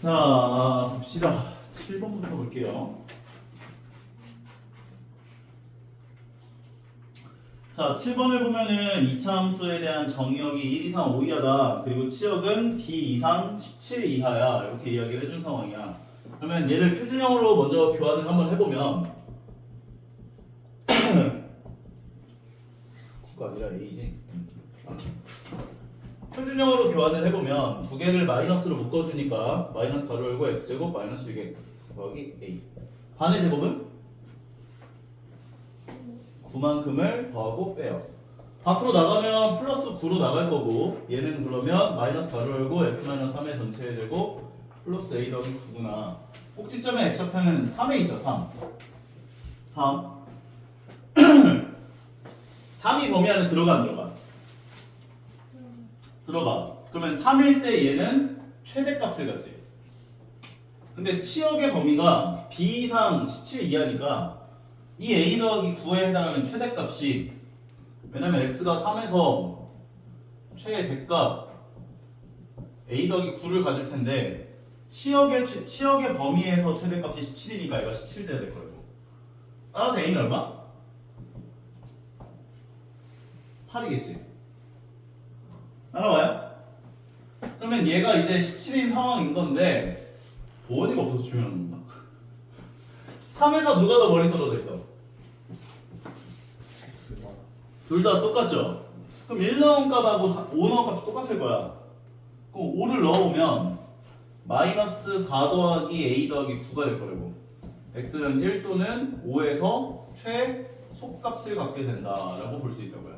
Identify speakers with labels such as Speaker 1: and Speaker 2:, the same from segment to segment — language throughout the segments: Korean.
Speaker 1: 자, 봅시다. 7번부터 볼게요. 자, 7번을 보면은 2차 함수에 대한 정의역이 1 이상 5 이하다. 그리고 치역은 b 이상 17 이하야. 이렇게 이야기를 해준 상황이야. 그러면 얘를 표준형으로 먼저 교환을 한번 해보면 9가 아니라 a지. 표준형으로 교환을 해보면 두 개를 마이너스로 묶어주니까 마이너스 가로 열고 x제곱 마이너스 6x 더하기 a. 반의 제곱은 9만큼을 더하고 빼요. 밖으로 나가면 플러스 9로 나갈 거고 얘는 그러면 마이너스 가로 열고 x 마이너스 3의 전체의 제곱 플러스 a 더하기 9구나. 꼭지점의 x좌표는 3에 있죠. 3 3이 범위 안에 들어가 안 들어가? 들어가. 그러면 3일 때 얘는 최대값을 갖지. 근데 치역의 범위가 b 이상 17 이하니까 이 a 더하기 9에 해당하는 최대값이, 왜냐면 x가 3에서 최대값 a 더하기 9를 가질 텐데 치역의 범위에서 최대값이 17이니까 얘가 17 돼야 될 거고. 따라서 a는 얼마? 8이겠지. 따라와요? 그러면 얘가 이제 17인 상황인 건데 도원이가 없어서 중요한 겁니다. 3에서 누가 더 멀리 떨어져 있어? 둘 다 똑같죠? 그럼 1 넣은 값하고 5 넣은 값이 똑같을 거야. 그럼 5를 넣어보면 마이너스 4 더하기 a 더하기 9가 될 거라고. x는 1 또는 5에서 최소값을 갖게 된다라고 볼 수 있다고요.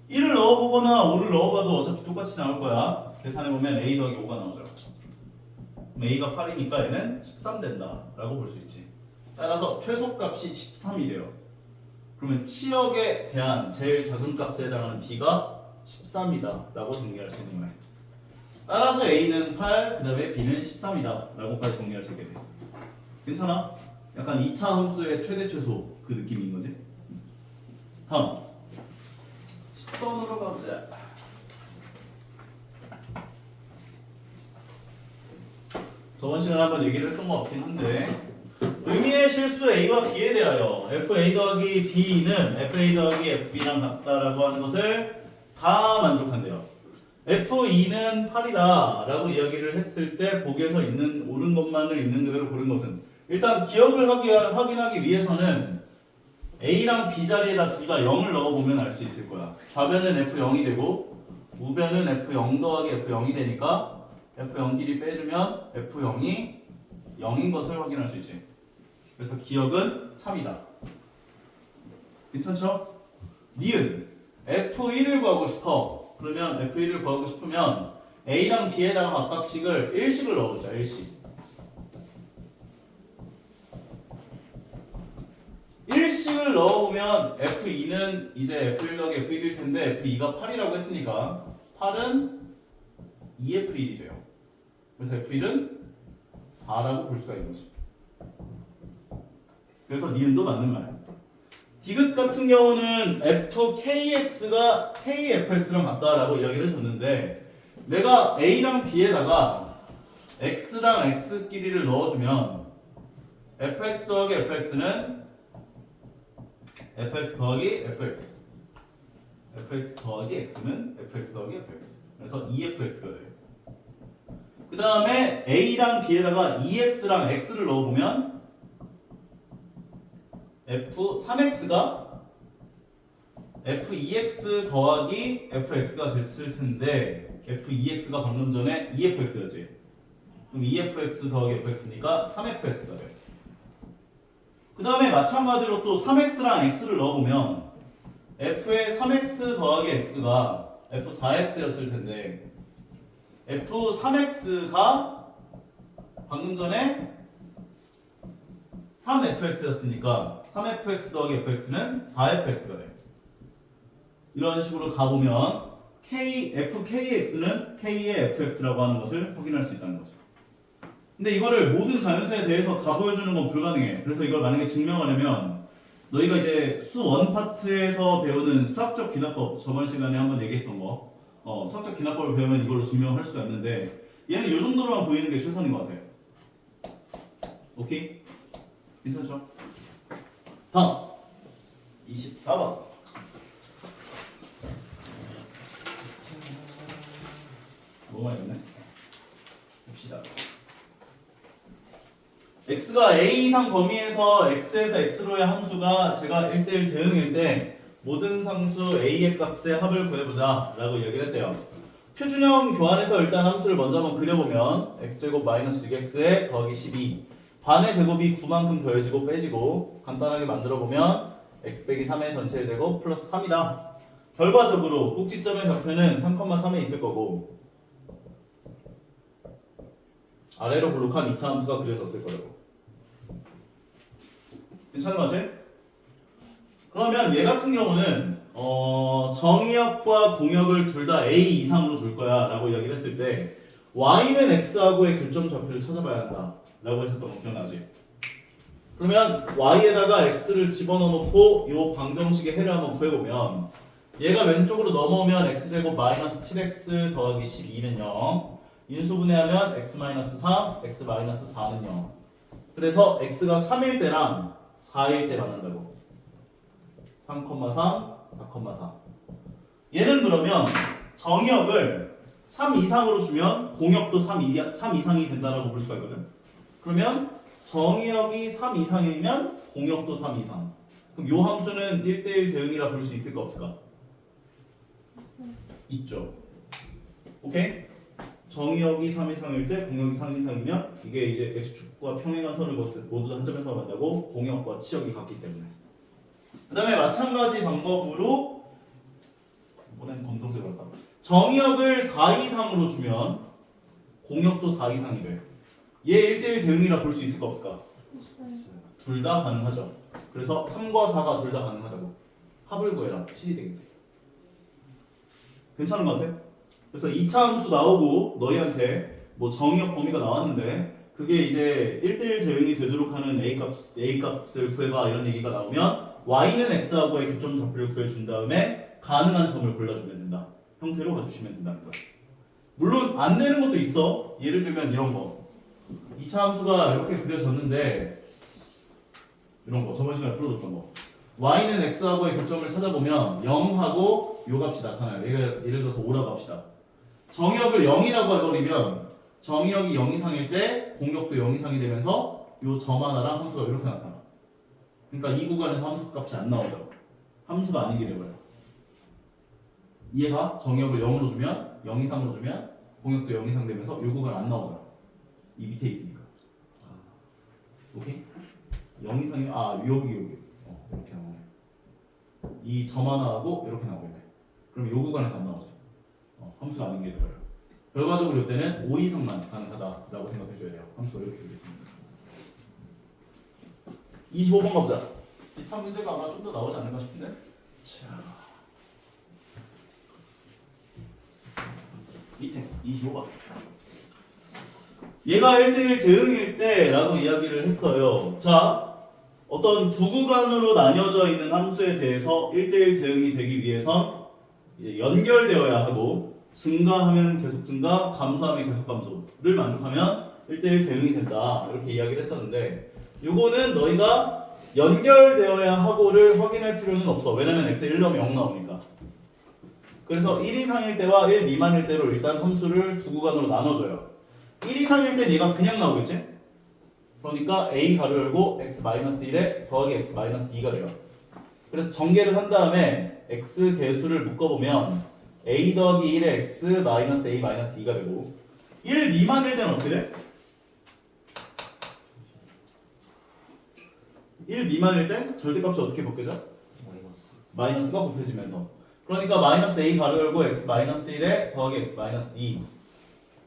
Speaker 1: 1을 넣어보거나 5를 넣어봐도 어차피 똑같이 나올 거야. 계산해보면 a 더하기 5가 나오죠. 그럼 a가 8이니까 얘는 13 된다라고 볼 수 있지. 따라서 최소값이 13이 돼요. 그러면 치역에 대한 제일 작은 값에 해당하는 b가 13이다 라고 정리할 수 있는 거야. 따라서 a는 8, 그 다음에 b는 13이다 라고까지 정리할 수 있게 돼. 괜찮아? 약간 2차 함수의 최대 최소 그 느낌인 거지. 다음 10번으로 가보자. 저번 시간에 한번 얘기를 했던 것 같긴 한데, 의미의 실수 a와 b에 대하여 fa 더하기 b는 fa 더하기 fb랑 같다라고 하는 것을 다 만족한대요. f2는 8이다 라고 이야기를 했을 때 보기에서 있는 옳은 것만을 있는 그대로 고른 것은, 일단 기억을 확인하기 위해서는 a랑 b 자리에다 둘 다 0을 넣어보면 알 수 있을 거야. 좌변은 f0이 되고 우변은 f0 더하기 f0이 되니까 f0 길이 빼주면 f0이 0인 것을 확인할 수 있지. 그래서 기억은 참이다. 괜찮죠? 니은 f1을 구하고 싶어. 그러면 f1을 구하고 싶으면 a랑 b에다가 각각씩을 1씩을 넣어보자. 1씩. 1씩을 넣어보면 f2는 이제 f1 더하기 f1일 텐데 f2가 8이라고 했으니까 8은 2f1이 돼요. 그래서 f1은 4라고 볼 수가 있는 거지. 그래서 니은도 맞는 말. 디귿 같은 경우는 f2kx가 kfx랑 같다라고 이야기를 해줬는데, 내가 a랑 b에다가 x랑 x 길이를 넣어주면 fx 더하기 fx는 fx 더하기 fx, fx 더하기 x는 fx 더하기 fx. 그래서 2fx가 돼요. 그 다음에 a랑 b에다가 2x랑 x를 넣어보면 f3x가 f2x 더하기 fx가 됐을 텐데 f2x가 방금 전에 2fx였지. 그럼 2fx 더하기 fx니까 3fx가 돼. 그 다음에 마찬가지로 또 3x랑 x를 넣어보면 f의 3x 더하기 x가 f4x였을 텐데 f3x가 방금 전에 3fx였으니까 3fx 더하기 fx는 4fx가 돼. 이런 식으로 가보면 fkx는 k의 fx라고 하는 것을 확인할 수 있다는 거죠. 근데 이거를 모든 자연수에 대해서 다 보여주는 건 불가능해. 그래서 이걸 만약에 증명하려면 너희가 이제 수1 파트에서 배우는 수학적 귀납법, 저번 시간에 한번 얘기했던 거, 수학적 귀납법을 배우면 이걸로 증명할 수가 있는데, 얘는 이 정도로만 보이는 게 최선인 것 같아요. 오케이? 괜찮죠? 다음 24번. 뭐가 있네? 봅시다. x가 a 이상 범위에서 x에서 x로의 함수가 제가 1대1 대응일 때 모든 상수 a의 값의 합을 구해보자 라고 얘기를 했대요. 표준형 교환해서 일단 함수를 먼저 한번 그려보면 x제곱 마이너스 6x에 더하기 12 반의 제곱이 9만큼 더해지고 빼지고 간단하게 만들어보면 x 빼기 3의 전체의 제곱 플러스 3이다. 결과적으로 꼭지점의 좌표는 3,3에 있을 거고 아래로 블록한 2차 함수가 그려졌을 거라고. 괜찮은 거 같지? 그러면 얘 같은 경우는 정의역과 공역을 둘 다 a 이상으로 줄 거야 라고 이야기를 했을 때 y는 x하고의 교점 좌표를 찾아봐야 한다 라고 했었던 거 기억나지? 그러면 y에다가 x를 집어넣어 놓고 이 방정식의 해를 한번 구해보면 얘가 왼쪽으로 넘어오면 x제곱 마이너스 7x 더하기 12는 0 인수분해하면 x 마이너스 3, x 마이너스 4는 0 그래서 x가 3일 때랑 4일 때 만난다고 3,3, 4,4 얘는 그러면 정의역을 3 이상으로 주면 공역도 3 이상이 된다라고 볼 수가 있거든. 그러면 정의역이 3 이상이면 공역도 3 이상. 그럼 요 함수는 1대1 대응이라 볼 수 있을까 없을까? 있죠. 오케이? 정의역이 3 이상일 때 공역이 3 이상이면 이게 이제 x축과 평행한 선을 그었을 때 모두 한 점에서 만나고 공역과 치역이 같기 때문에. 그 다음에 마찬가지 방법으로 이번엔 검정색으로 할까? 정의역을 4 이상으로 주면 공역도 4 이상이 돼. 얘 1대1 대응이라 볼 수 있을까 없을까? 둘 다 가능하죠. 그래서 3과 4가 둘 다 가능하다고. 합을 구해라. 7이 되겠네. 괜찮은 것 같아? 그래서 2차 함수 나오고 너희한테 뭐 정의역 범위가 나왔는데 그게 이제 1대1 대응이 되도록 하는 A값을 구해봐 이런 얘기가 나오면 Y는 X하고의 교점 좌표를 구해준 다음에 가능한 점을 골라주면 된다. 형태로 가주시면 된다는 거야. 물론 안 되는 것도 있어. 예를 들면 이런 거. 2차 함수가 이렇게 그려졌는데 이런 거 저번 시간에 풀어줬던 거. Y는 X하고의 교점을 찾아보면 0하고 요 값이 나타나요. 예를 들어서 5라고 합시다. 정의역을 0이라고 해버리면 정의역이 0 이상일 때 공역도 0 이상이 되면서 요 점 하나랑 함수가 이렇게 나타나. 그러니까 이 구간에서 함수 값이 안 나오죠. 함수가 아니게 돼버려. 이해가? 정의역을 0으로 주면 0 이상으로 주면 공역도 0 이상 되면서 요 구간 안 나오잖아. 이 밑에 있으니까. 오케이? 0 이상이 여기 이렇게 나오네. 이 점 하나하고 이렇게 나오겠네. 그럼 요 구간에서 안 나오죠. 함수가 아닌 게 돼버려요. 결과적으로 이때는 5 이상만 가능하다라고 생각해줘야 돼요. 함수가 이렇게 되겠습니다. 25번 가보자. 비슷한 문제가 아마 좀 더 나오지 않을까 싶은데. 자, 밑에 25번. 얘가 1대1 대응일 때라고 이야기를 했어요. 자, 어떤 두 구간으로 나뉘어져 있는 함수에 대해서 1대1 대응이 되기 위해선 이제 연결되어야 하고 증가하면 계속 증가, 감소하면 계속 감소를 만족하면 1대1 대응이 된다. 이렇게 이야기를 했었는데 요거는 너희가 연결되어야 하고를 확인할 필요는 없어. 왜냐면 x에 1 넣으면 0 나오니까. 그래서 1 이상일 때와 1 미만일 때로 일단 함수를 두 구간으로 나눠줘요. 1 이상일 땐 얘가 그냥 나오겠지? 그러니까 a 가로 열고 x-1에 더하기 x-2가 돼요. 그래서 전개를 한 다음에 x 개수를 묶어보면 a 더하기 1에 x-a-2가 되고 1 미만일 때는 어떻게 돼? 1 미만일 땐 절대값이 어떻게 바뀌죠? 마이너스가 곱해지면서 그러니까 마이너스 a 가로 열고 x-1에 더하기 x-2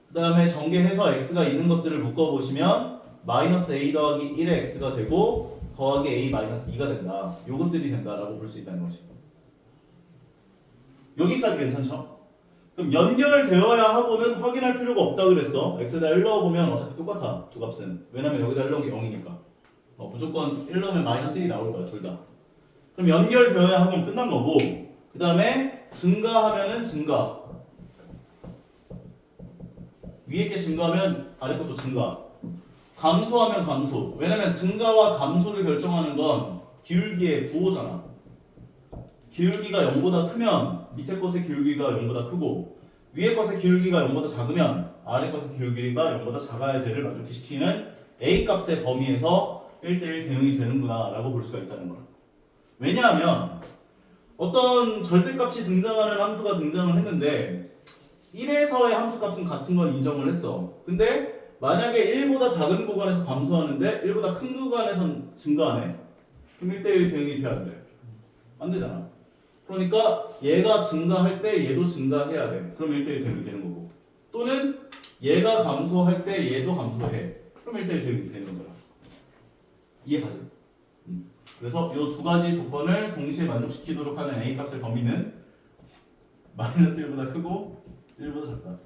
Speaker 1: 그 다음에 전개해서 x가 있는 것들을 묶어보시면 마이너스 a 더하기 1의 x가 되고 더하기 a-2가 된다. 요것들이 된다라고 볼 수 있다는 거지. 여기까지 괜찮죠? 그럼 연결되어야 하고는 확인할 필요가 없다 그랬어. x에다 1 넣어보면 어차피 똑같아. 두 값은. 왜냐면 여기다 1 넣은 게 0이니까. 무조건 1 넣으면 마이너스 1이 나올 거야. 둘 다. 그럼 연결되어야 하고는 끝난 거고 그 다음에 증가하면은 증가 위에 게 증가하면 아래 것도 증가. 감소하면 감소. 왜냐면 증가와 감소를 결정하는 건 기울기의 부호잖아. 기울기가 0보다 크면 밑에 것의 기울기가 0보다 크고 위에 것의 기울기가 0보다 작으면 아래 것의 기울기가 0보다 작아야 돼를 만족시키는 A 값의 범위에서 1대1 대응이 되는구나 라고 볼 수가 있다는 거야. 왜냐하면 어떤 절대값이 등장하는 함수가 등장을 했는데 1에서의 함수값은 같은 건 인정을 했어. 근데 만약에 1보다 작은 구간에서 감소하는데 1보다 큰 구간에선 증가하네. 그럼 1대1 대응이 돼야 돼. 안 되잖아. 그러니까 얘가 증가할 때 얘도 증가해야 돼. 그럼 1대1 대응이 되는 거고. 또는 얘가 감소할 때 얘도 감소해. 그럼 1대1 대응이 되는 거잖아. 이해가지? 그래서 이 두 가지 조건을 동시에 만족시키도록 하는 A 값의 범위는 마이너스 1보다 크고 1보다 작다.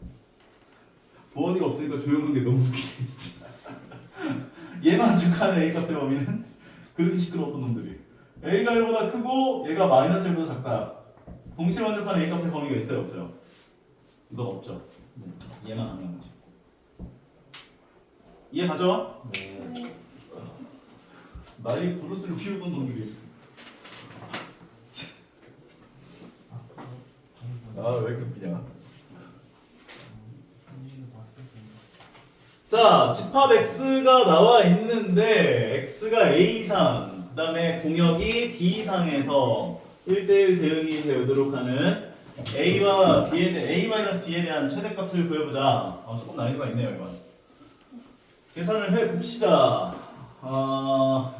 Speaker 1: 보원이가 없으니까 조용한 게 너무 웃기네 진짜. 얘 만족하는 A 값의 범위는 그렇게 시끄러웠던 놈들이. A가 1보다 크고 얘가 마이너스 1보다 작다. 동시에 만족하는 A 값의 범위가 있어요 없어요? 이건 없죠. 얘만 안 나오지. 이해 가죠?
Speaker 2: 네.
Speaker 1: 난리 브루스를 피우던 놈들이. 아 왜 이렇게 웃기냐. 자, 집합 x가 나와 있는데 x가 a 이상, 그 다음에 공역이 b 이상에서 1대1 대응이 되도록 하는 a와 b에 a-b에 대한 최대값을 구해보자. 조금 난이도가 있네요 이건. 계산을 해봅시다.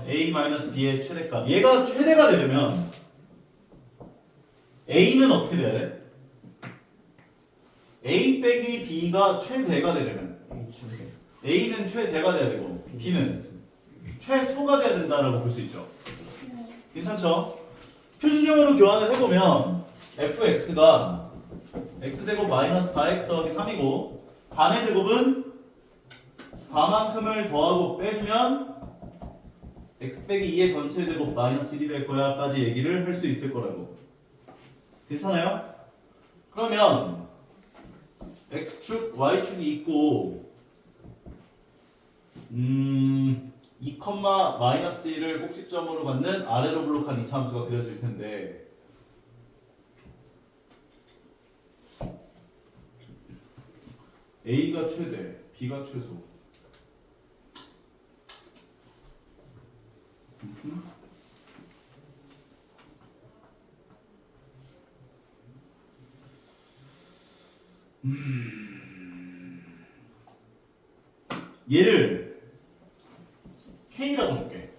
Speaker 1: a-b의 최대값. 얘가 최대가 되려면 a는 어떻게 돼야 돼? a 빼기 b가 최대가 되려면 a는 최대가 돼야 되고 b는 최소가 돼야 된다라고 볼 수 있죠. 괜찮죠? 표준형으로 교환을 해보면 fx가 x제곱 마이너스 4x 더하기 3이고 반의 제곱은 4만큼을 더하고 빼주면 x 빼기 2의 전체 제곱 마이너스 1이 될 거야 까지 얘기를 할 수 있을 거라고. 괜찮아요? 그러면 x축, y축이 있고 2, 마이너스 1을 꼭지점으로 갖는 아래로 블록한 2차 함수가 그려질 텐데 a가 최대, b가 최소. 얘를 K라고 줄게.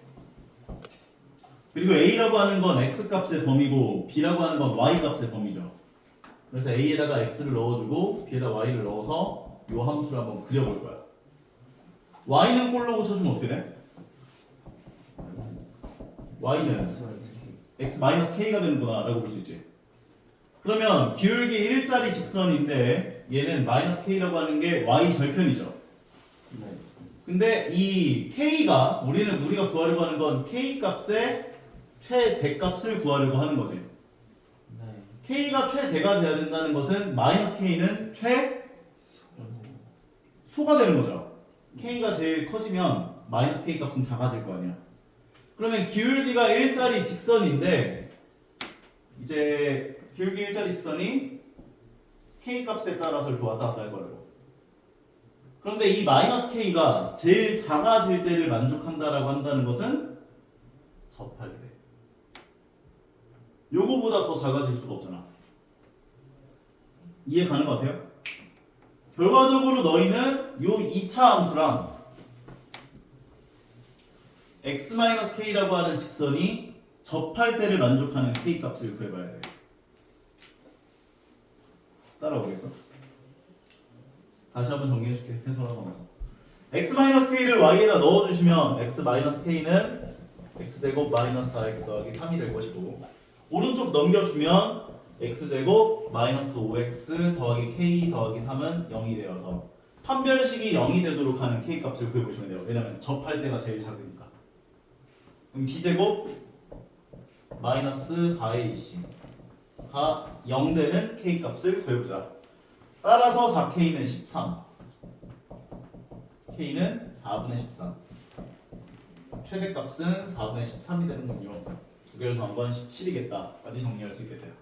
Speaker 1: 그리고 A라고 하는 건 X값의 범위고 B라고 하는 건 Y값의 범위죠. 그래서 A에다가 X를 넣어주고 B에다 Y를 넣어서 이 함수를 한번 그려볼 거야. Y는 꼴로 고쳐주면 어떻게 돼? Y는 X-K가 되는구나 라고 볼 수 있지. 그러면 기울기 1짜리 직선인데 얘는 마이너스 K라고 하는 게 Y 절편이죠. 근데 이 K가 우리가 구하려고 하는 건 K 값의 최대값을 구하려고 하는 거지. K가 최대가 돼야 된다는 것은 마이너스 K는 최소가 되는 거죠. K가 제일 커지면 마이너스 K 값은 작아질 거 아니야. 그러면 기울기가 1짜리 직선인데 이제 기울기 1짜리 직선이 K 값에 따라서 이렇게 왔다 갔다 할 거라고. 그런데 이 마이너스 K가 제일 작아질 때를 만족한다라고 한다는 것은 접할 때. 요거보다 더 작아질 수가 없잖아. 이해 가는 것 같아요? 결과적으로 너희는 요 2차 함수랑 x-k라고 하는 직선이 접할 때를 만족하는 K 값을 구해봐야 돼. 따라오겠어? 다시 한번 정리해줄게. 해설하고 나서 x-k를 y에다 넣어주시면 x-k는 x제곱 마이너스 4x 더하기 3이 될 것이고 오른쪽 넘겨주면 x제곱 마이너스 5x 더하기 k 더하기 3은 0이 되어서 판별식이 0이 되도록 하는 k 값을 구해보시면 돼요. 왜냐면 접할 때가 제일 작으니까. 그럼 b제곱 마이너스 4ac가 0 되는 k 값을 구해보자. 따라서 4k는 13. K는 4분의 13. 최대값은 4분의 13이 되는군요. 두 개를 더한 건 17이겠다까지 정리할 수 있겠대요.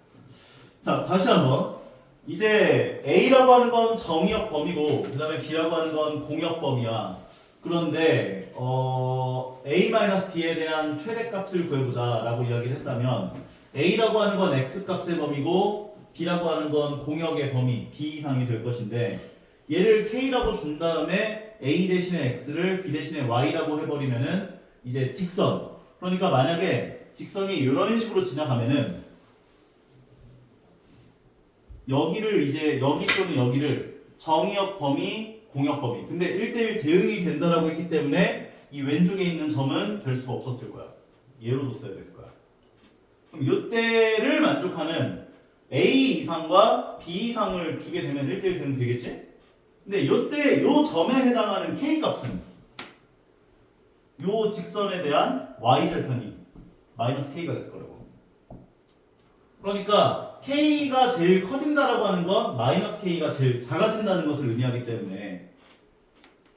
Speaker 1: 자, 다시 한번. 이제 A라고 하는 건 정의역 범위고 그 다음에 B라고 하는 건 공역 범위야. 그런데 A-B에 대한 최대값을 구해보자 라고 이야기를 했다면 A라고 하는 건 X값의 범위고 B라고 하는 건 공역의 범위 B 이상이 될 것인데 얘를 K라고 준 다음에 A 대신에 X를 B 대신에 Y라고 해버리면은 이제 직선. 그러니까 만약에 직선이 이런 식으로 지나가면은 여기를 이제 여기 또는 여기를 정의역 범위, 공역 범위. 근데 1대1 대응이 된다라고 했기 때문에 이 왼쪽에 있는 점은 될 수가 없었을 거야. 예로 줬어야 됐을 거야. 그럼 이때를 만족하는 A 이상과 B 이상을 주게 되면 1대1 대응 되겠지? 근데 이때 이 점에 해당하는 K 값은 이 직선에 대한 Y절편이 마이너스 K가 됐을 거라고. 그러니까 K가 제일 커진다라고 하는 건 마이너스 K가 제일 작아진다는 것을 의미하기 때문에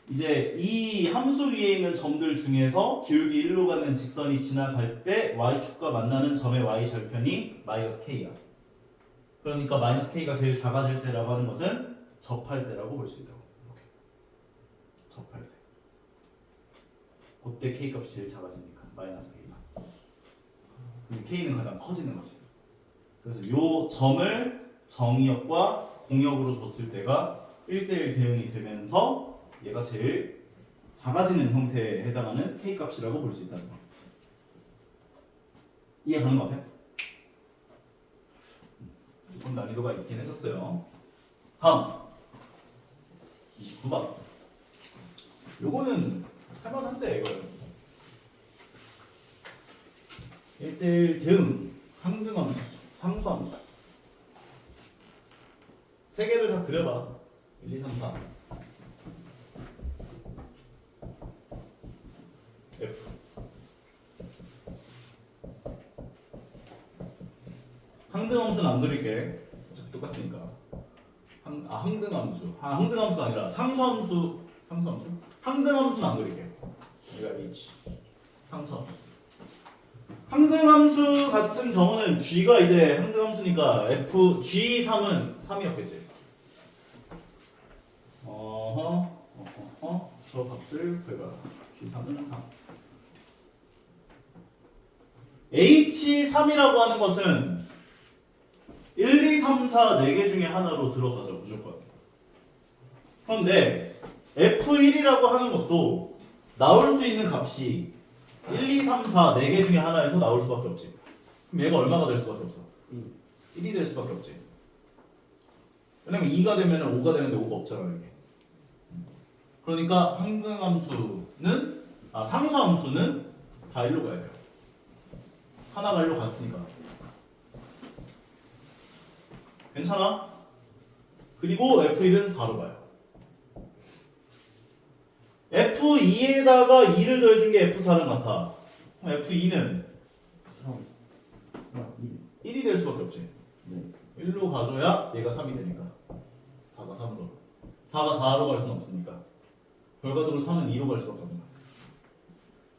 Speaker 1: 이제 이 함수 위에 있는 점들 중에서 기울기 1로 가는 직선이 지나갈 때 Y축과 만나는 점의 Y절편이 마이너스 K야. 그러니까 마이너스 K가 제일 작아질 때라고 하는 것은 접할 때라고 볼 수 있다고. 이렇게. 접할 때. 그때 K 값이 제일 작아지니까 마이너스 K가. K는 가장 커지는 거지. 그래서 이 점을 정의역과 공역으로 줬을 때가 1대1 대응이 되면서 얘가 제일 작아지는 형태에 해당하는 K 값이라고 볼 수 있다는 거. 이해 가는 것 같아? 조금 난이도가 있긴 했었어요. 다음 29번. 요거는 할만한데 이거는 1대1 대응 항등함수 상수함수 세 개를 다 그려봐. 1, 2, 3, 4 F 항등함수는 안 그릴게. 어차피 똑같으니까. 항등함수. 항등함수가 아니라 상수함수. 항등함수는 안 그릴게. 얘가 H. 상수함수. 항등함수 같은 경우는 G가 이제 항등함수니까 F, G3은 3이었겠지. 저 값을 구해봐라. G3은 3. H3이라고 하는 것은 1, 2, 3, 4, 4개 중에 하나로 들어가죠, 무조건. 그런데 F1이라고 하는 것도 나올 수 있는 값이 1, 2, 3, 4, 4개 중에 하나에서 나올 수밖에 없지. 그럼 얘가 얼마가 될 수밖에 없어? 1이 될 수밖에 없지. 왜냐면 2가 되면 5가 되는데 5가 없잖아, 이게. 그러니까 상수함수는 다 1로 가야 돼요. 하나가 1로 갔으니까. 괜찮아? 그리고 F1은 4로 가요. F2에다가 2를 더해준 게 F4는 같아. 그럼 F2는 1이 될 수밖에 없지. 1로 가줘야 얘가 3이 되니까. 4가 3으로. 4가 4로 갈 수는 없으니까. 결과적으로 3은 2로 갈 수밖에 없는 거야.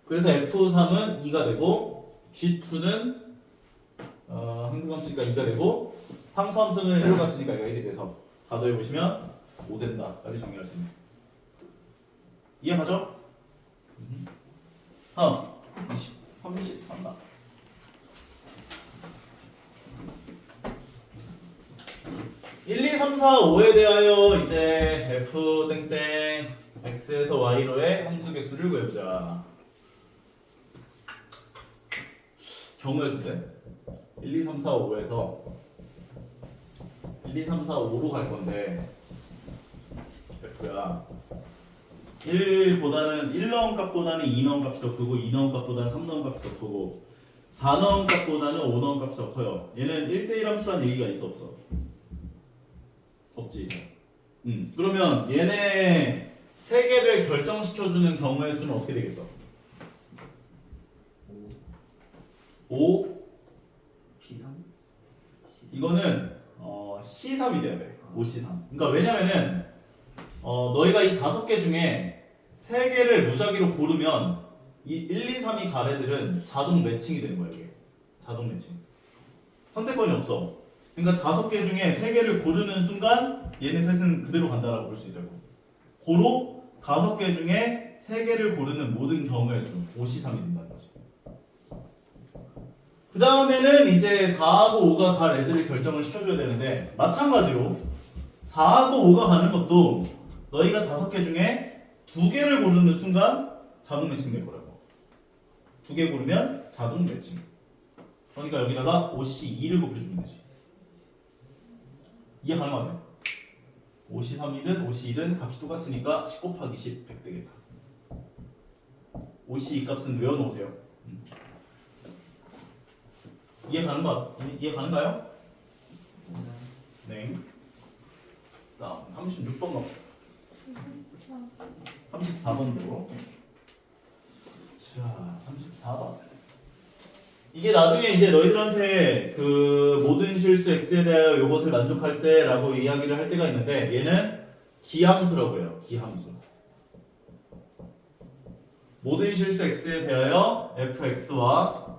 Speaker 1: 그래서 F3은 2가 되고 G2는 항등함수니까 2가 되고 상수함수는 1로 갔으니까 얘가 1이 돼서 다 더해보시면 5 된다까지 정리할 수 있는. 이해가죠? 다음 33번. (1, 2, 3, 4, 5에 대하여 이제 f 땡땡 x에서 y로의 함수 개수를 구해보자. 경우의 수인데 1, 2, 3, 4, 5에서 1, 2, 3, 4, 5로 갈 건데 f야 1보다는 1 넣은 값보다는 2 넣은 값이 더 크고 2 넣은 값보다는 3 넣은 값이 더 크고 4 넣은 값보다는 5 넣은 값이 더 커요. 얘는 1대1 함수라는 얘기가 있어 없어? 없지. 그러면 얘네 세 개를 결정시켜주는 경우의 수는 어떻게 되겠어? 5
Speaker 2: P3?
Speaker 1: 이거는 C3이 돼야 돼. 5C3. 그러니까 왜냐면은 너희가 이 5개 중에 세 개를 무작위로 고르면 이 1, 2, 3이 가래들은 자동 매칭이 되는 거야 이게. 자동 매칭. 선택권이 없어. 그러니까 5개 중에 3개를 고르는 순간 얘네 셋은 그대로 간다라고 볼 수 있다고. 고로 5개 중에 3개를 고르는 모든 경우의 수 5C3이 된다는 거지. 그 다음에는 이제 4하고 5가 갈 애들을 결정을 시켜줘야 되는데 마찬가지로 4하고 5가 가는 것도 너희가 5개 중에 2개를 고르는 순간 자동 매칭 될 거라고. 2개 고르면 자동 매칭. 그러니까 여기다가 5C2를 곱해주면 되지. 이해 가능하죠? 5C3이든 5C2든 값이 똑같으니까 10 곱하기 10 100 되겠다. 5C2 값은 외워놓으세요. 이해 가는가요? 네. 다음 36번 갑시다. 34번으로. 자, 34번. 이게 나중에 이제 너희들한테 그 모든 실수 x에 대하여 이것을 만족할 때라고 이야기를 할 때가 있는데 얘는 기함수라고 해요. 기함수. 모든 실수 x에 대하여 fx와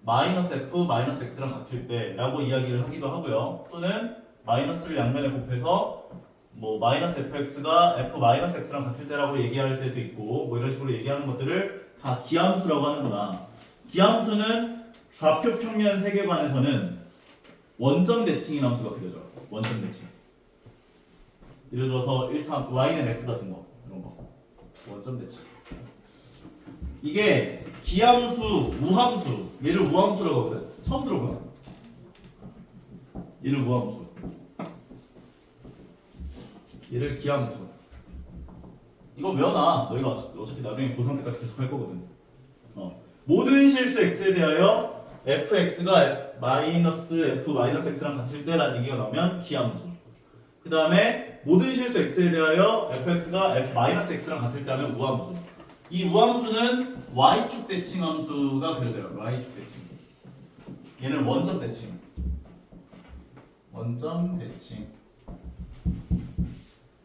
Speaker 1: 마이너스 f 마이너스 x랑 같을 때라고 이야기를 하기도 하고요. 또는 마이너스를 양면에 곱해서 뭐 마이너스 fx가 f 마이너스 x랑 같을 때라고 얘기할 때도 있고 뭐 이런 식으로 얘기하는 것들을 다 기함수라고 하는구나. 기함수는 좌표 평면 세계관에서는 원점 대칭인 함수가 그려져. 원점 대칭. 예를 들어서 1차 y는 x 같은 거 이런 거 원점 대칭. 이게 기함수, 우함수, 얘를 우함수라고 하거든. 처음 들어보나? 얘를 우함수. 얘를 기함수. 이거 외워놔. 너희가 어차피 나중에 고3 때까지 계속 할 거거든. 모든 실수 x에 대하여 fx가 마이너스 f 마이너스 x랑 같을 때라는 얘기가 나오면 기함수. 그 다음에 모든 실수 x에 대하여 fx가 f 마이너스 x랑 같을 때 하면 우함수. 이 우함수는 y축 대칭 함수가 그려져요. y축 대칭. 얘는 원점 대칭. 원점 대칭.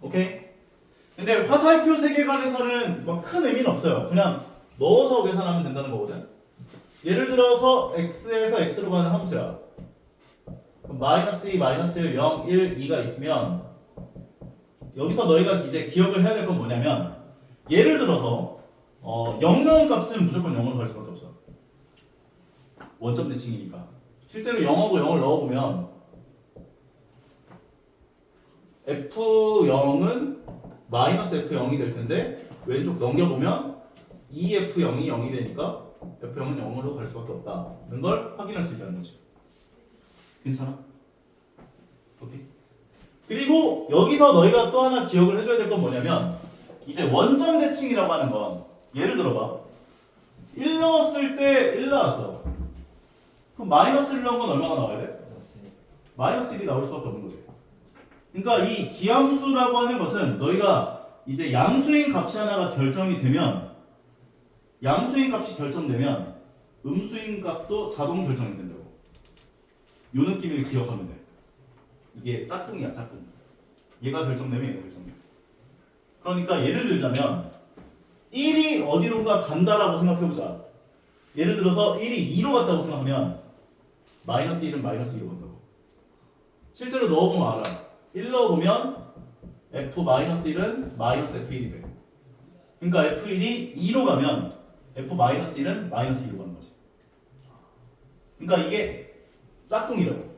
Speaker 1: 오케이? 근데 화살표 세계관에서는 막 큰 의미는 없어요. 그냥 넣어서 계산하면 된다는 거거든. 예를 들어서 x에서 x로 가는 함수야. 그럼 마이너스 2, 마이너스 1, 0, 1, 2가 있으면 여기서 너희가 이제 기억을 해야 될 건 뭐냐면 예를 들어서 0 넣은 값은 무조건 0으로 갈 수밖에 없어. 원점 대칭이니까. 실제로 0하고 0을 넣어보면 f0은 마이너스 f0이 될 텐데 왼쪽 넘겨보면 2f0이 0이 되니까 f0은 0으로 갈 수밖에 없다는 걸 확인할 수 있다는 거지. 괜찮아? 오케이. 그리고 여기서 너희가 또 하나 기억을 해줘야 될 건 뭐냐면 이제 원점 대칭이라고 하는 건 예를 들어봐 1 넣었을 때 1 나왔어. 그럼 마이너스 1 넣은 건 얼마가 나와야 돼? 마이너스 1이 나올 수밖에 없는 거지. 그러니까 이 기함수라고 하는 것은 너희가 이제 양수인 값이 하나가 결정이 되면 양수인 값이 결정되면 음수인 값도 자동 결정이 된다고. 요 느낌을 기억하면 돼. 이게 짝꿍이야, 짝꿍. 얘가 결정되면 얘가 결정돼. 그러니까 예를 들자면 1이 어디론가 간다라고 생각해보자. 예를 들어서 1이 2로 갔다고 생각하면 마이너스 1은 마이너스 2로 간다고. 실제로 넣어보면 알아. 1 넣어보면 f-1은 마이너스 f1이 돼. 그러니까 f1이 2로 가면 f-1은 마이너스 2로 가는 거지. 그러니까 이게 짝꿍이라고.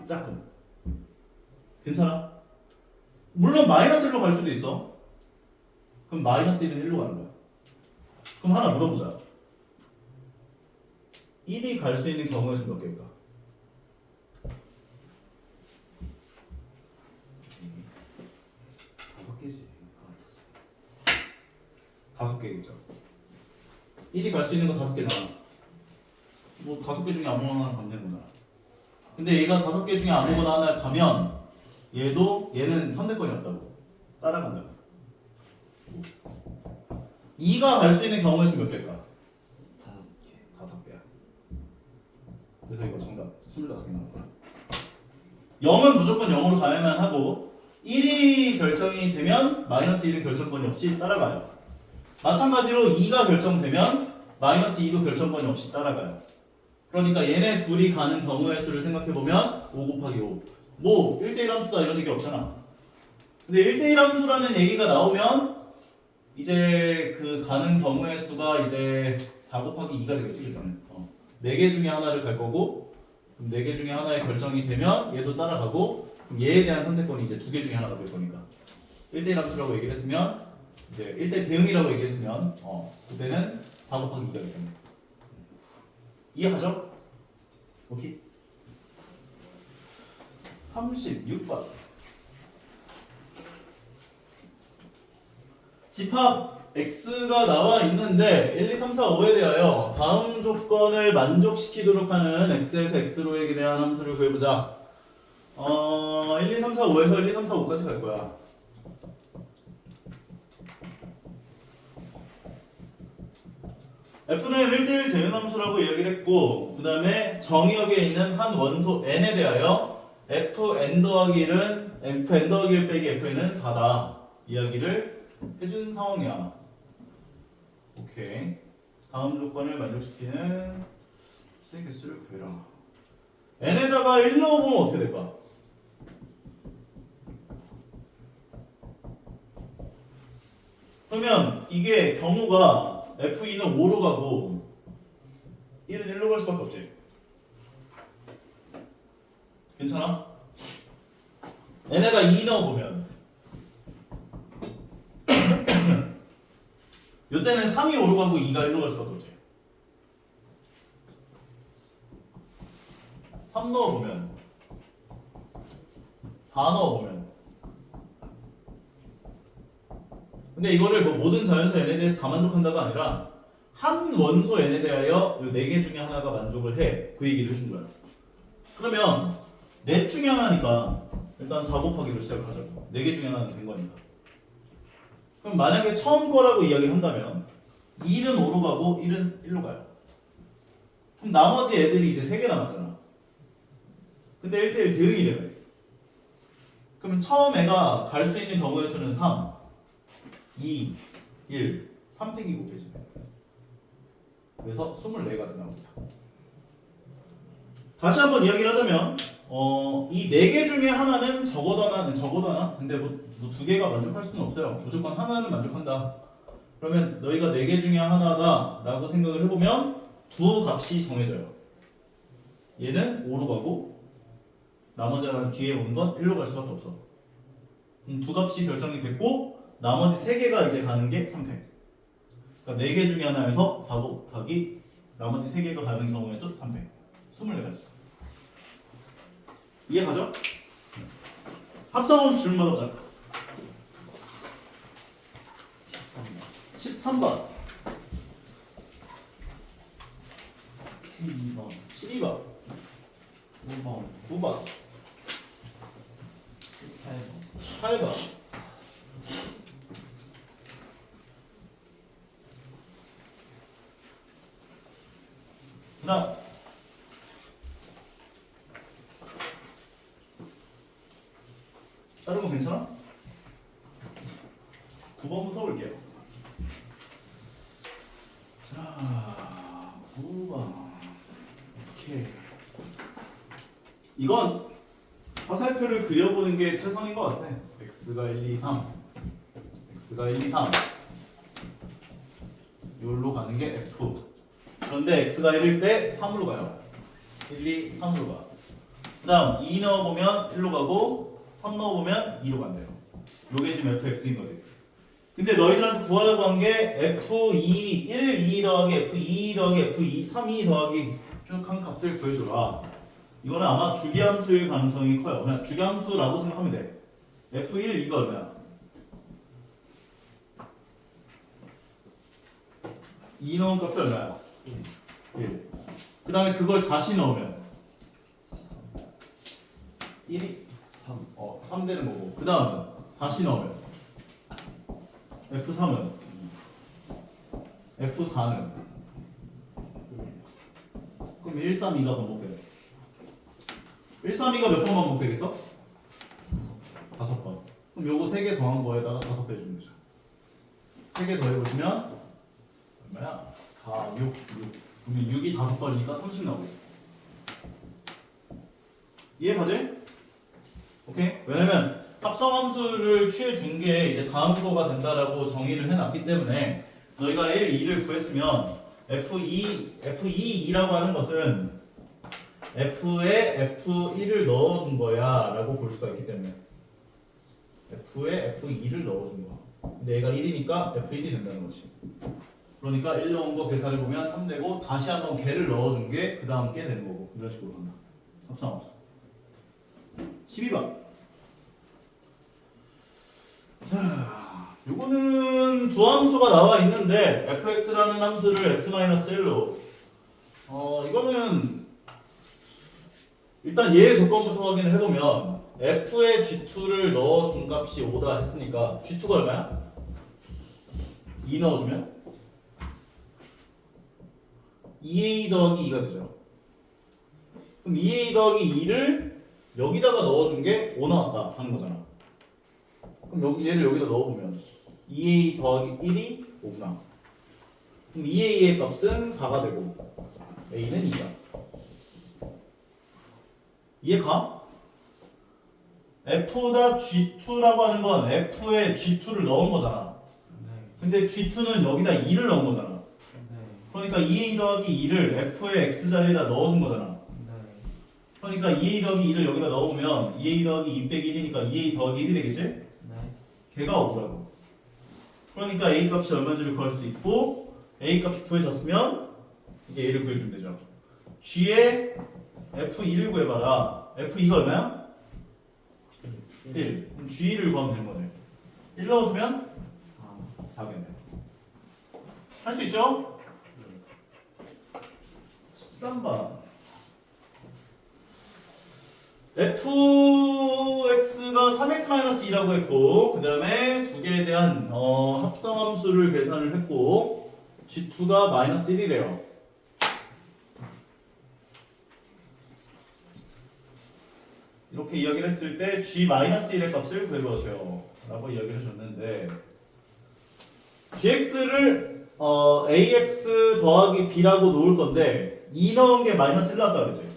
Speaker 1: 짝꿍. 괜찮아? 물론 마이너스 1로 갈 수도 있어. 그럼 마이너스 1은 1로 가는 거야. 그럼 하나 물어보자. 1이 갈 수 있는 경우의 수 몇 개일까? 5개지. 5개겠죠. 1이 갈 수 있는 거 5개잖아. 뭐 5개 중에 아무거나 하나 가면 되는 거잖아. 근데 얘가 5개 중에 아무거나 하나 가면 얘는 선택권이 없다고. 따라간다고. 2가 갈 수 있는 경우의 수 몇 개일까? 5개야. 그래서 이거 정답 25개 나온 거야. 0은 무조건 0으로 가야만 하고 1이 결정이 되면 마이너스 1은 결정권이 없이 따라가요. 마찬가지로 2가 결정되면 마이너스 2도 결정권이 없이 따라가요. 그러니까 얘네 둘이 가는 경우의 수를 생각해보면 5 곱하기 5. 뭐 1대1 함수다 이런 얘기 없잖아. 근데 1대1 함수라는 얘기가 나오면 이제 그 가는 경우의 수가 이제 4 곱하기 2가 되겠지, 일단은. 4개 중에 하나를 갈 거고, 그럼 4개 중에 하나에 결정이 되면 얘도 따라가고, 그럼 얘에 대한 선택권이 이제 2개 중에 하나가 될 거니까. 1대1 함수라고 얘기를 했으면, 이제 1대 대응이라고 얘기했으면, 그때는 4 곱하기 2가 되겠네. 이해하죠? 오케이. 36번. 집합 x가 나와 있는데 1, 2, 3, 4, 5에 대하여 다음 조건을 만족시키도록 하는 x에서 x로에 대한 함수를 구해보자. 1, 2, 3, 4, 5에서 1, 2, 3, 4, 5까지 갈 거야. f는 1대1 대응함수라고 이야기를 했고, 그 다음에 정의역에 있는 한 원소 n에 대하여 fn 더하기 1은 fn 더하기 1 빼기 fn은 4다 이야기를 해준 상황이야. 오케이. 다음 조건을 만족시키는 세 개수를 구해라. n에다가 1 넣어보면 어떻게 될까? 그러면 이게 경우가 F2는 5로 가고 1은 1로 갈 수밖에 없지. 괜찮아? n에다 2 넣어보면 이때는 3이 5로 가고 2가 1로 갈 수밖에 없지. 3 넣어보면 4 넣어보면 근데 이거를 뭐 모든 자연수 n에 대해서 다 만족한다가 아니라 한 원소 n에 대하여 이 4개 중에 하나가 만족을 해. 그 얘기를 해준 거야. 그러면 넷 중에 하나니까 일단 4 곱하기로 시작을 하자고. 4개 중에 하나는 된 거니까. 그럼 만약에 처음 거라고 이야기를 한다면 2는 5로 가고 1은 1로 가요. 그럼 나머지 애들이 이제 3개 남았잖아. 근데 1대1 대응이래요. 그러면 처음 애가 갈 수 있는 경우의 수는 3, 2, 1, 3팩이 곱해지네. 그래서 24가지 나옵니다. 다시 한번 이야기를 하자면 이 4개 중에 하나는 적어도 하나 근데 뭐 2개가 만족할 수는 없어요. 무조건 하나는 만족한다. 그러면 너희가 4개 중에 하나다 라고 생각을 해보면 두 값이 정해져요. 얘는 5로 가고 나머지 하나는 뒤에 오는 건 1로 갈 수밖에 없어. 두 값이 결정이 됐고 나머지 3개가 이제 가는 게 3팩. 그러니까 4개 중에 하나에서 4 곱하기 나머지 3개가 가는 경우의 수 3팩. 24가지. 이해가죠? 합성함수 질문 받아보자. 13번 12번 12번 5번 9번 8번 그 다음 다른 거 괜찮아? 9번부터 볼게요. 자, 9번. 오케이. 이건 화살표를 그려보는 게 최선인 것 같아. x가 1, 2, 3. x가 1, 2, 3. 여기로 가는 게 f. 그런데 x가 1일 때 3으로 가요. 1, 2, 3으로 가. 그 다음 2 넣어보면 1로 가고 3 넣어보면 2로 간대요. 요게 지금 fx인 거지. 근데 너희들한테 구하라고 한 게 f2 1, 2 더하기 f2 더하기 f2 3, 2 더하기 쭉 한 값을 구해줘라. 이거는 아마 주기함수일 가능성이 커요. 그냥 주기함수라고 생각하면 돼. f1 2가 얼마야? 2 넣은 값이 얼마야? 1. 그 다음에 그걸 다시 넣으면 1이 3 되는 거고. 그 다음에 다시 넣으면 F3은 F4는 그럼 1, 3, 2가 반복돼. 1, 3, 2가 몇 번 반복되겠어? 5번. 그럼 요거 3개 더한 거에다가 5배 주는 거죠. 3개 더해보시면 얼마야? 4, 6, 6. 그러면 6이 5번이니까 30 나오고. 이해가지? 오케이? 왜냐면 합성함수를 취해준 게 이제 다음 거가 된다라고 정의를 해놨기 때문에 너희가 1, 2를 구했으면 F2라고 하는 것은 F에 F1을 넣어준 거야 라고 볼 수가 있기 때문에 F에 F2를 넣어준 거야. 근데 얘가 1이니까 F1이 된다는 거지. 그러니까 1 넣은 거 계산해 보면 3 되고 다시 한번 걔를 넣어준 게 그 다음 게 되는 거고 이런 식으로 간다. 합성함수 12번. 자, 요거는 두 함수가 나와 있는데 fx라는 함수를 x-1로 이거는 일단 얘의 조건부터 확인을 해보면 f에 g2를 넣어준 값이 5다 했으니까 g2가 얼마야? 2 넣어주면 2a 더하기 2가 되죠. 그럼 2a 더하기 2를 여기다가 넣어준 게 5 나왔다 하는 거잖아. 그럼 얘를 여기다 넣어보면 2a 더하기 1이 5구나. 그럼 2a의 값은 4가 되고 a는 2다. 이해가? f다 g2라고 하는 건 f에 g2를 넣은 거잖아. 근데 g2는 여기다 2를 넣은 거잖아. 그러니까 2a 더하기 2를 f의 x 자리에다 넣어준 거잖아. 그러니까 2a 더하기 2를 여기다 넣어보면 2a 더하기 2 빼기 1이니까 2a 더하기 1이 되겠지? 걔가 5라고. 그러니까 a 값이 얼마인지를 구할 수 있고 a 값이 구해졌으면 이제 얘를 구해주면 되죠. g의 f2를 구해봐라. f2가 얼마야? 1. 그럼 g2를 구하면 되는 거지. 1 넣어주면 4겠네. 할 수 있죠? 13번. fx가 3x-2라고 했고 그 다음에 두 개에 대한 합성함수를 계산을 했고 g2가 -1이래요. 이렇게 이야기를 했을 때 g-1의 값을 구해보세요 라고 이야기를 해줬는데 gx를 ax 더하기 b라고 놓을 건데 2 넣은 게 -1 나왔다 그러지.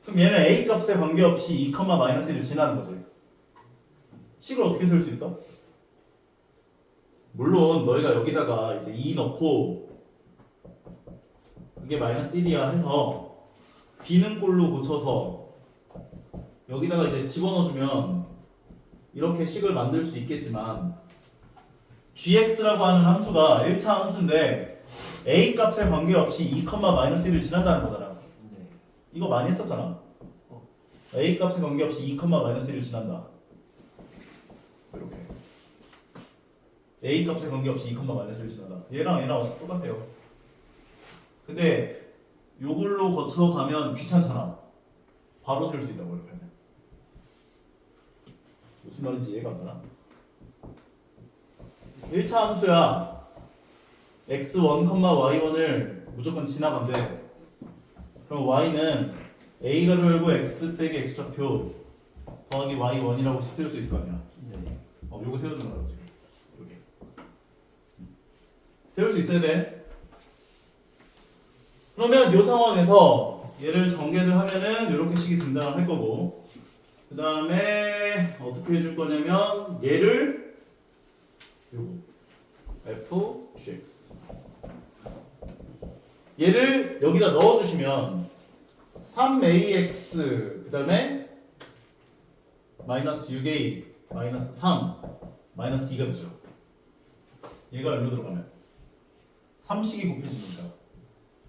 Speaker 1: 그럼 얘는 a 값에 관계없이 2, -1을 지나는 거지. 식을 어떻게 세울 수 있어? 물론 너희가 여기다가 이제 2 넣고 그게 -1이야 해서 b는 꼴로 고쳐서 여기다가 이제 집어넣어주면 이렇게 식을 만들 수 있겠지만 gx라고 하는 함수가 1차 함수인데 a 값에 관계없이 2, -1을 지난다는 거잖아. 이거 많이 했었잖아. a 값에 관계없이 2, -1을 지난다. 이렇게 a 값에 관계없이 2, -1을 지난다. 얘랑 똑같아요. 근데 요걸로 거쳐가면 귀찮잖아. 바로 세울 수 있다고 이렇게 하면. 무슨 말인지 이해가 안 가나? 1차 함수야. x1, y1을 무조건 지나간대. 그럼 y는 a가 열고 x 빼기 x좌표 더하기 y1이라고 세울 수 있을 거 아니야. 요거 세워주는 거라고 지금. 이렇게 세울 수 있어야 돼. 그러면 이 상황에서 얘를 전개를 하면은 이렇게 식이 등장을 할 거고 그 다음에 어떻게 해줄 거냐면 얘를 요거 f(gx) 얘를 여기다 넣어주시면 3ax 그 다음에 -6a -3 -2가 되죠. 얘가 여기로 들어가면 3식이 곱해지니까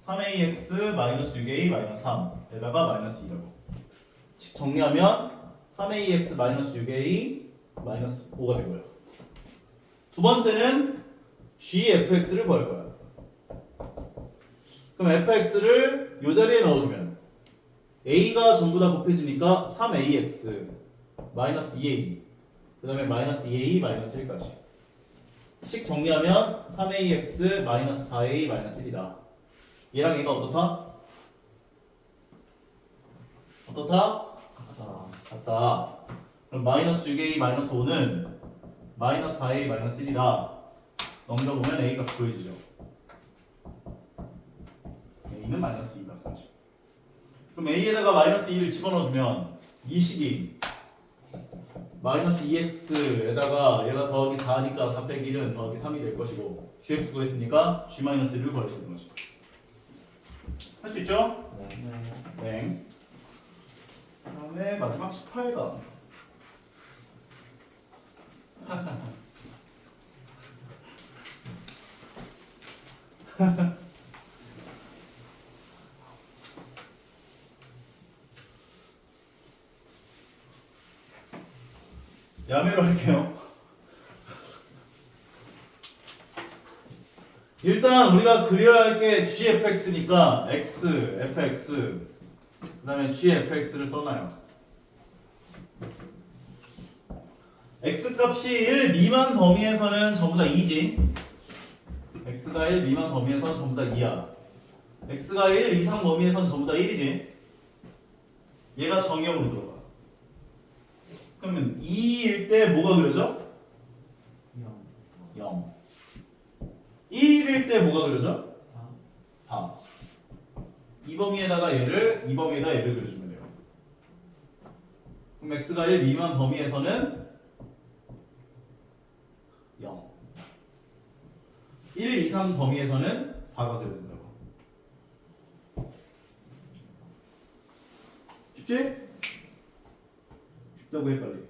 Speaker 1: 3ax -6a -3에다가 -2라고 식 정리하면 3ax -6a -5가 되고요. 두 번째는 gfx를 구할 거야. 그럼 fx를 이 자리에 넣어주면 a가 전부 다 곱해지니까 3ax -2a 그 다음에 -2a -1까지 식 정리하면 3ax -4a -1이다. 얘랑 얘가 어떻다? 어떻다? 같다. 그럼 마이너스 6a 마이너스 5는 마이너스 4a 마이너스 1이다. 넘겨보면 a가 보여지죠. a는 마이너스 2다. 그럼 a에다가 마이너스 2를 집어넣어주면 이 식이 마이너스 2x에다가 얘가 더하기 4니까 4 빼기 1은 더하기 3이 될 것이고 gx 구했으니까 g 마이너스 1을 구할 수 있는 거죠. 할 수 있죠? 네. 그다음에 마지막 18번. 야매로 할게요. 일단 우리가 그려야 할 게 gfx니까 x, fx, 그 다음에 gfx를 써놔요. x 값이 1 미만 범위에서는 전부 다 2지. x가 1 미만 범위에서는 전부 다 2야. x가 1 이상 범위에서는 전부 다 1이지. 얘가 정의역으로 들어가. 그러면 2일 때 뭐가 그려져? 0. 1일 때 뭐가 그려져? 4. 이 범위에다가 얘를, 이 범위에다 얘를 그려주면 돼요. 그럼 x가 1 미만 범위에서는 0. 1 이상 범위에서는 4가 그려진다고. 쉽지? 쉽다고 해 빨리.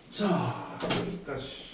Speaker 1: 자, 여기까지.